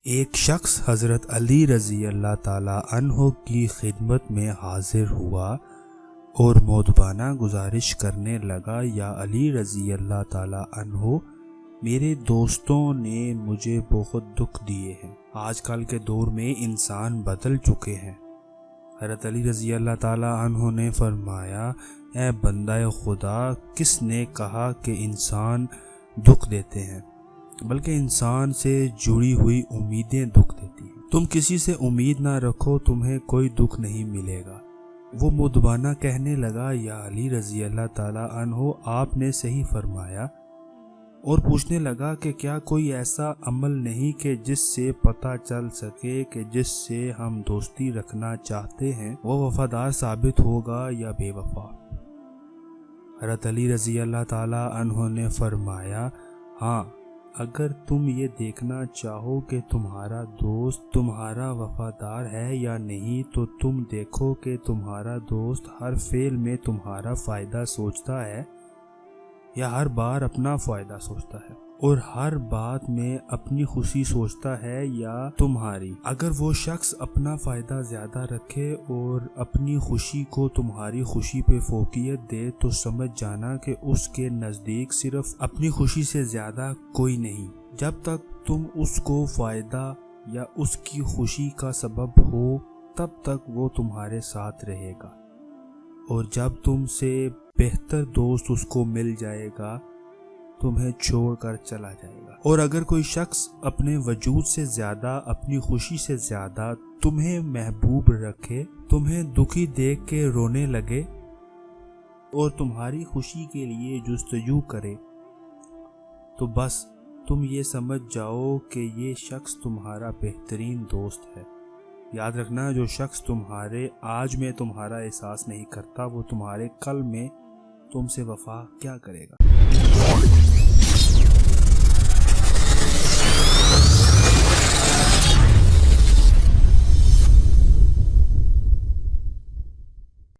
ایک شخص حضرت علی رضی اللہ تعالیٰ عنہ کی خدمت میں حاضر ہوا اور مؤدبانہ گزارش کرنے لگا، یا علی رضی اللہ تعالیٰ عنہ، میرے دوستوں نے مجھے بہت دکھ دیے ہیں۔ آج کل کے دور میں انسان بدل چکے ہیں۔ حضرت علی رضی اللہ تعالیٰ عنہ نے فرمایا، اے بندہ خدا، کس نے کہا کہ انسان دکھ دیتے ہیں، بلکہ انسان سے جڑی ہوئی امیدیں دکھ دیتی ہیں۔ تم کسی سے امید نہ رکھو، تمہیں کوئی دکھ نہیں ملے گا۔ وہ مؤدبانہ کہنے لگا، یا علی رضی اللہ تعالیٰ عنہ، آپ نے صحیح فرمایا، اور پوچھنے لگا کہ کیا کوئی ایسا عمل نہیں کہ جس سے پتہ چل سکے کہ جس سے ہم دوستی رکھنا چاہتے ہیں وہ وفادار ثابت ہوگا یا بے وفا؟ حضرت علی رضی اللہ تعالیٰ عنہ نے فرمایا، ہاں، اگر تم یہ دیکھنا چاہو کہ تمہارا دوست تمہارا وفادار ہے یا نہیں، تو تم دیکھو کہ تمہارا دوست ہر فعل میں تمہارا فائدہ سوچتا ہے یا ہر بار اپنا فائدہ سوچتا ہے، اور ہر بات میں اپنی خوشی سوچتا ہے یا تمہاری۔ اگر وہ شخص اپنا فائدہ زیادہ رکھے اور اپنی خوشی کو تمہاری خوشی پہ فوقیت دے، تو سمجھ جانا کہ اس کے نزدیک صرف اپنی خوشی سے زیادہ کوئی نہیں۔ جب تک تم اس کو فائدہ یا اس کی خوشی کا سبب ہو، تب تک وہ تمہارے ساتھ رہے گا، اور جب تم سے بہتر دوست اس کو مل جائے گا، تمہیں چھوڑ کر چلا جائے گا۔ اور اگر کوئی شخص اپنے وجود سے زیادہ، اپنی خوشی سے زیادہ تمہیں محبوب رکھے، تمہیں دکھی دیکھ کے رونے لگے اور تمہاری خوشی کے لیے جستجو کرے، تو بس تم یہ سمجھ جاؤ کہ یہ شخص تمہارا بہترین دوست ہے۔ یاد رکھنا، جو شخص تمہارے آج میں تمہارا احساس نہیں کرتا، وہ تمہارے کل میں تم سے وفا کیا کرے گا؟